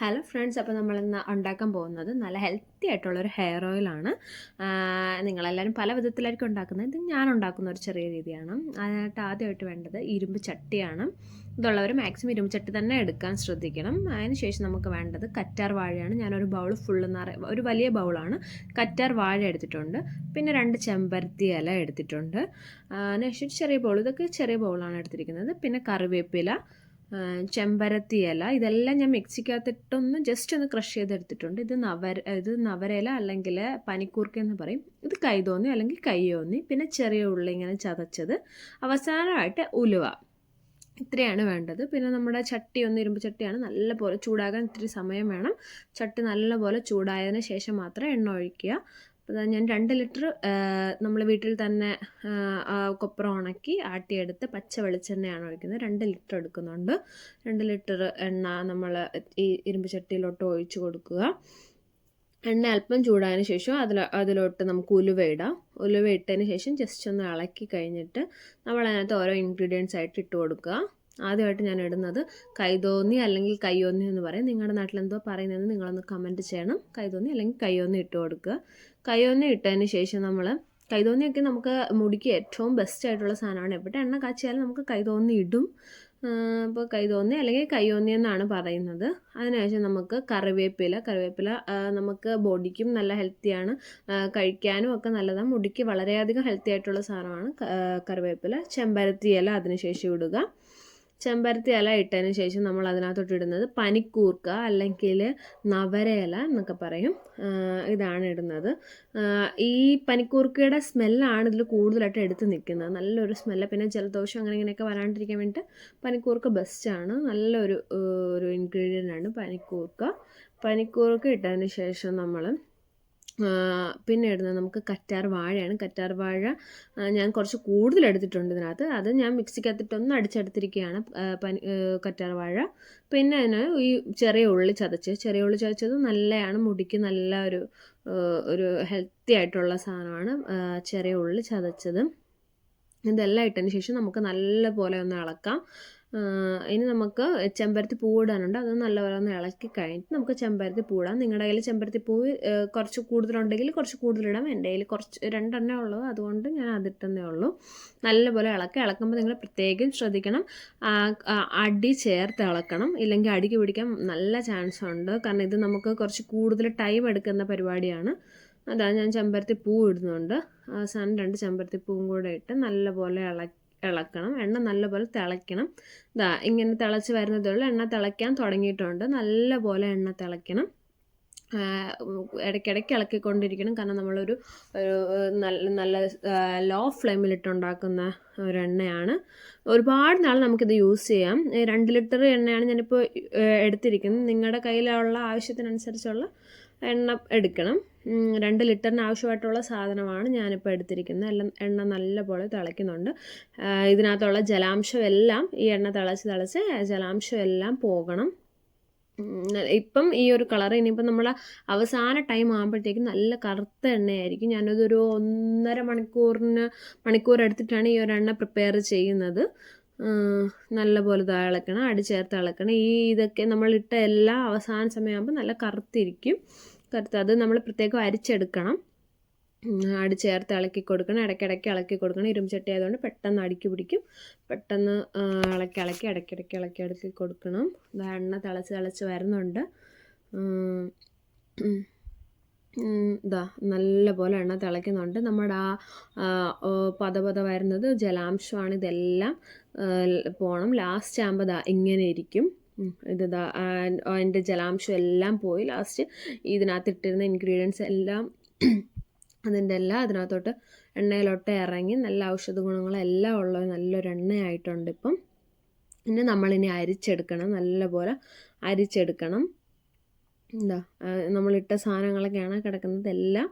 Hello friends, അപ്പോൾ നമ്മളിന്ന് ഉണ്ടാക്കാൻ പോകുന്നത് നല്ല ഹെൽത്തി ആയിട്ടുള്ളൊരു ഹെയർ ഓയിലാണ്. നിങ്ങളെല്ലാവരും പല വിധത്തിലായിരിക്കും ഉണ്ടാക്കുന്നത്. ഇത് ഞാൻ ഉണ്ടാക്കുന്ന ഒരു ചെറിയ രീതിയാണ്. അതിനായിട്ട് ആദ്യമായിട്ട് വേണ്ടത് ഇരുമ്പ് ചട്ടിയാണ്. ഇതുള്ളവർ മാക്സിമം ഇരുമ്പ് ചട്ടി തന്നെ എടുക്കാൻ ശ്രദ്ധിക്കണം. അതിന് ശേഷം നമുക്ക് വേണ്ടത് കറ്റാർ വാഴയാണ്. ഞാനൊരു ബൗൾ ഫുള്ള് ഒരു വലിയ ബൗളാണ് കറ്റാർ വാഴ എടുത്തിട്ടുണ്ട്. പിന്നെ 2 ചെമ്പരത്തി ഇല എടുത്തിട്ടുണ്ട്. അതിനുശേഷം ചെറിയ ബൗൾ, ഇതൊക്കെ ചെറിയ ബൗളാണ് എടുത്തിരിക്കുന്നത്. പിന്നെ കറിവേപ്പില, ചെമ്പരത്തി ഇല, ഇതെല്ലാം ഞാൻ മിക്സിക്കകത്തിട്ടൊന്ന് ജസ്റ്റ് ഒന്ന് ക്രഷ് ചെയ്തെടുത്തിട്ടുണ്ട്. ഇത് നവരയില അല്ലെങ്കിൽ പനിക്കൂർക്ക എന്ന് പറയും. ഇത് കൈതോന്നി അല്ലെങ്കിൽ കയ്യോന്നി, പിന്നെ ചെറിയ ഉള്ളി ഇങ്ങനെ ചതച്ചത്, അവസാനമായിട്ട് ഉലുവ. ഇത്രയാണ് വേണ്ടത്. പിന്നെ നമ്മുടെ ചട്ടി ഇരുമ്പ് ചട്ടിയാണ്. നല്ലപോലെ ചൂടാകാൻ ഇത്തിരി സമയം വേണം. ചട്ടി നല്ലപോലെ ചൂടായതിന് ശേഷം മാത്രം എണ്ണ ഒഴിക്കുക. അപ്പോൾ ഞാൻ 2 ലിറ്റർ നമ്മൾ വീട്ടിൽ തന്നെ കൊപ്ര ഉണക്കി ആട്ടിയെടുത്ത് പച്ച വെളിച്ചെണ്ണയാണ് ഒഴിക്കുന്നത്. 2 ലിറ്റർ എടുക്കുന്നുണ്ട്. 2 ലിറ്റർ എണ്ണ നമ്മൾ ഈ ഇരുമ്പ് ചട്ടിയിലോട്ട് ഒഴിച്ചു കൊടുക്കുക. എണ്ണ അല്പം ചൂടായതിന് ശേഷം അതിലോട്ട് നമുക്ക് ഉലുവ ഇടാം. ഉലുവ ഇട്ടതിന് ശേഷം ജസ്റ്റ് ഒന്ന് ഇളക്കി കഴിഞ്ഞിട്ട് നമ്മൾ അതിനകത്ത് ഓരോ ഇൻഗ്രീഡിയൻസ് ആയിട്ട് ഇട്ട് കൊടുക്കുക. ആദ്യമായിട്ട് ഞാൻ ഇടുന്നത് കൈതോന്നി അല്ലെങ്കിൽ കയ്യോന്നി എന്ന് പറയും. നിങ്ങളുടെ നാട്ടിൽ എന്തോ പറയുന്നതെന്ന് നിങ്ങളൊന്ന് കമൻറ്റ് ചെയ്യണം. കൈതോന്നി അല്ലെങ്കിൽ കയ്യോന്നി ഇട്ട് കൊടുക്കുക. കയ്യോന്നി ഇട്ടതിന് ശേഷം കൈതോന്നിയൊക്കെ നമുക്ക് മുടിക്ക് ഏറ്റവും ബെസ്റ്റ് ആയിട്ടുള്ള സാധനമാണ്. എവിടെ എണ്ണ കാച്ചിയാലും നമുക്ക് കൈതോന്നി ഇടും. അപ്പോൾ കൈതോന്നി അല്ലെങ്കിൽ കയ്യോന്നി എന്നാണ് പറയുന്നത്. അതിനുശേഷം നമുക്ക് കറിവേപ്പില നമുക്ക് ബോഡിക്കും നല്ല ഹെൽത്തിയാണ്, കഴിക്കാനും ഒക്കെ നല്ലതാണ്. മുടിക്ക് വളരെയധികം ഹെൽത്തി ആയിട്ടുള്ള സാധനമാണ് കറിവേപ്പില. ചെമ്പരത്തി ഇല അതിനുശേഷം ഇടുക. ചെമ്പരത്തി ഇല ഇട്ടതിന് ശേഷം നമ്മൾ അതിനകത്തോട്ട് ഇടുന്നത് പനിക്കൂർക്ക അല്ലെങ്കിൽ നവരയില എന്നൊക്കെ പറയും. ഇതാണ് ഇടുന്നത്. ഈ പനിക്കൂർക്കയുടെ സ്മെല്ലാണ് ഇതിൽ കൂടുതലായിട്ട് എടുത്ത് നിൽക്കുന്നത്. നല്ലൊരു സ്മെല്ല്. പിന്നെ ജലദോഷം അങ്ങനെ ഇങ്ങനെയൊക്കെ വരാണ്ടിരിക്കാൻ വേണ്ടിയിട്ട് പനിക്കൂർക്ക ബെസ്റ്റാണ്. നല്ലൊരു ഇൻഗ്രീഡിയൻ്റ് ആണ് പനിക്കൂർക്ക ഇട്ടതിന് ശേഷം നമ്മൾ പിന്നെ ഇടുന്നത് നമുക്ക് കറ്റാർ വാഴയാണ്. കറ്റാർ വാഴ ഞാൻ കുറച്ച് കൂടുതൽ എടുത്തിട്ടുണ്ട് ഇതിനകത്ത്. അത് ഞാൻ മിക്സിക്കകത്തിട്ടൊന്ന് അടിച്ചെടുത്തിരിക്കുകയാണ് കറ്റാർ വാഴ. പിന്നെ അതിന് ഈ ചെറിയ ഉള്ളി ചതച്ചത് നല്ലതാണ്. മുടിക്ക് നല്ല ഒരു ഹെൽത്തി ആയിട്ടുള്ള സാധനമാണ് ചെറിയ ഉള്ളി ചതച്ചത്. ഇതെല്ലാം ഇട്ടതിന് ശേഷം നമുക്ക് നല്ല പോലെ ഒന്ന് ഇളക്കാം. ഇനി നമുക്ക് ചെമ്പരത്തി പൂവ് ഇടാനുണ്ട്. അത് നല്ലപോലെ ഒന്ന് ഇളക്കി കഴിഞ്ഞിട്ട് നമുക്ക് ചെമ്പരത്തി പൂ ഇടാം. നിങ്ങളുടെ കയ്യിൽ ചെമ്പരത്തി പൂവ് കുറച്ച് കൂടുതലുണ്ടെങ്കിൽ കുറച്ച് കൂടുതലിടാം. എൻ്റെ കയ്യിൽ കുറച്ച് 2 എണ്ണേ ഉള്ളൂ, അതുകൊണ്ട് ഞാൻ അതിട്ടെന്നേ ഉള്ളൂ. നല്ലപോലെ ഇളക്കുമ്പോൾ നിങ്ങൾ പ്രത്യേകം ശ്രദ്ധിക്കണം, അടി ചേർത്ത് ഇളക്കണം. ഇല്ലെങ്കിൽ അടിക്ക് പിടിക്കാൻ നല്ല ചാൻസ് ഉണ്ട്. കാരണം ഇത് നമുക്ക് കുറച്ച് കൂടുതൽ ടൈം എടുക്കുന്ന പരിപാടിയാണ്. അതാണ് ഞാൻ ചെമ്പരത്തി പൂ ഇടുന്നുണ്ട്. അവസാനം 2 ചെമ്പരത്തി പൂവും കൂടെ ഇട്ട് നല്ലപോലെ ഇളക്കണം. എണ്ണ നല്ലപോലെ തിളയ്ക്കണം. ഇങ്ങനെ തിളച്ച് വരുന്നതേ ഉള്ളൂ. എണ്ണ തിളയ്ക്കാൻ തുടങ്ങിയിട്ടുണ്ട്. നല്ലപോലെ എണ്ണ തിളയ്ക്കണം. ഇടയ്ക്കിടയ്ക്ക് ഇളക്കിക്കൊണ്ടിരിക്കണം. കാരണം നമ്മളൊരു നല്ല ലോ ഫ്ലെയിമിലിട്ടുണ്ടാക്കുന്ന ഒരു എണ്ണയാണ്. ഒരുപാട് നാൾ നമുക്കിത് യൂസ് ചെയ്യാം. 2 ലിറ്റർ എണ്ണയാണ് ഞാനിപ്പോൾ എടുത്തിരിക്കുന്നത്. നിങ്ങളുടെ കയ്യിലുള്ള ആവശ്യത്തിനനുസരിച്ചുള്ള എണ്ണ എടുക്കണം. 2 ലിറ്ററിന് ആവശ്യമായിട്ടുള്ള സാധനമാണ് ഞാനിപ്പോൾ എടുത്തിരിക്കുന്നത്. എണ്ണ നല്ലപോലെ തിളയ്ക്കുന്നുണ്ട്. ഇതിനകത്തുള്ള ജലാംശം എല്ലാം ഈ എണ്ണ തിളച്ച് ജലാംശം എല്ലാം പോകണം. ഇപ്പം ഈ ഒരു കളർ, ഇനിയിപ്പം നമ്മൾ അവസാന ടൈം ആകുമ്പോഴത്തേക്കും നല്ല കറുത്ത എണ്ണയായിരിക്കും. ഞാനതൊരു 1.5 മണിക്കൂർ എടുത്തിട്ടാണ് ഈ ഒരു എണ്ണ പ്രിപ്പയർ ചെയ്യുന്നത്. നല്ലപോലെ ഇളക്കണം, അടി ചേർത്ത് ഇളക്കണം. ഇതൊക്കെ നമ്മളിട്ട എല്ലാം അവസാന സമയമാകുമ്പോൾ നല്ല കറുത്തിരിക്കും. അത് നമ്മൾ പ്രത്യേകം അരിച്ചെടുക്കണം. അടി ചേർത്ത് ഇളക്കി കൊടുക്കണം. ഇടയ്ക്കിടയ്ക്ക് ഇളക്കി കൊടുക്കണം. ഇരുമ്പ് ചട്ടി ആയതുകൊണ്ട് പെട്ടെന്ന് അടിക്ക് പിടിക്കും. പെട്ടെന്ന് ഇടയ്ക്കിടയ്ക്ക് ഇളക്കി കൊടുക്കണം. എണ്ണ തിളച്ച് വരുന്നുണ്ട്. നല്ലപോലെ എണ്ണ തിളയ്ക്കുന്നുണ്ട്. നമ്മുടെ പത വരുന്നത് ജലാംശമാണ്. ഇതെല്ലാം പോകണം. ലാസ്റ്റ് ആകുമ്പോൾ ഇങ്ങനെ ഇരിക്കും. അതിൻ്റെ ജലാംശം എല്ലാം പോയി ലാസ്റ്റ് ഇതിനകത്ത് ഇട്ടിരുന്ന ഇൻഗ്രീഡിയൻസ് എല്ലാം അതിനകത്തോട്ട് എണ്ണയിലോട്ട് ഇറങ്ങി നല്ല ഔഷധ ഗുണങ്ങളെല്ലാം ഉള്ള നല്ലൊരു എണ്ണയായിട്ടുണ്ട് ഇപ്പം. പിന്നെ നമ്മളിനി അരിച്ചെടുക്കണം. നല്ലപോലെ അരിച്ചെടുക്കണം. നമ്മളിട്ട സാധനങ്ങളൊക്കെയാണ് കിടക്കുന്നത്. എല്ലാം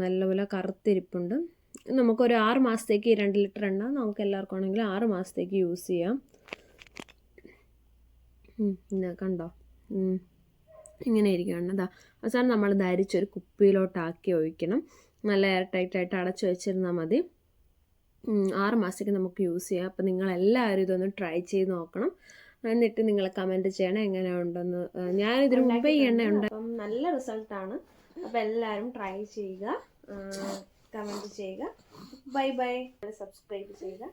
നല്ലപോലെ കറുത്തിരിപ്പുണ്ട്. നമുക്കൊരു 6 മാസത്തേക്ക് 2 ലിറ്റർ എണ്ണ നമുക്ക് എല്ലാവർക്കും ആണെങ്കിലും 6 മാസത്തേക്ക് യൂസ് ചെയ്യാം. കണ്ടോ, ഇങ്ങനെ ഇരിക്കുകയാണ്. അവസാനം നമ്മൾ അരിച്ചൊരു കുപ്പിയിലോട്ടാക്കി ഒഴിക്കണം. നല്ല എയർ ടൈറ്റായിട്ട് അടച്ചു വെച്ചിരുന്നാൽ മതി. 6 മാസത്തേക്ക് നമുക്ക് യൂസ് ചെയ്യാം. അപ്പോൾ നിങ്ങളെല്ലാവരും ഇതൊന്ന് ട്രൈ ചെയ്ത് നോക്കണം. എന്നിട്ട് നിങ്ങൾ കമൻറ്റ് ചെയ്യണം എങ്ങനെ ഉണ്ടെന്ന്. ഞാനിതിന് മുമ്പേ ഈ എണ്ണ ഉണ്ട്, അപ്പം നല്ല റിസൾട്ടാണ്. അപ്പോൾ എല്ലാവരും ട്രൈ ചെയ്യുക, കമൻറ്റ് ചെയ്യുക. Bye bye. സബ്സ്ക്രൈബ് ചെയ്യുക.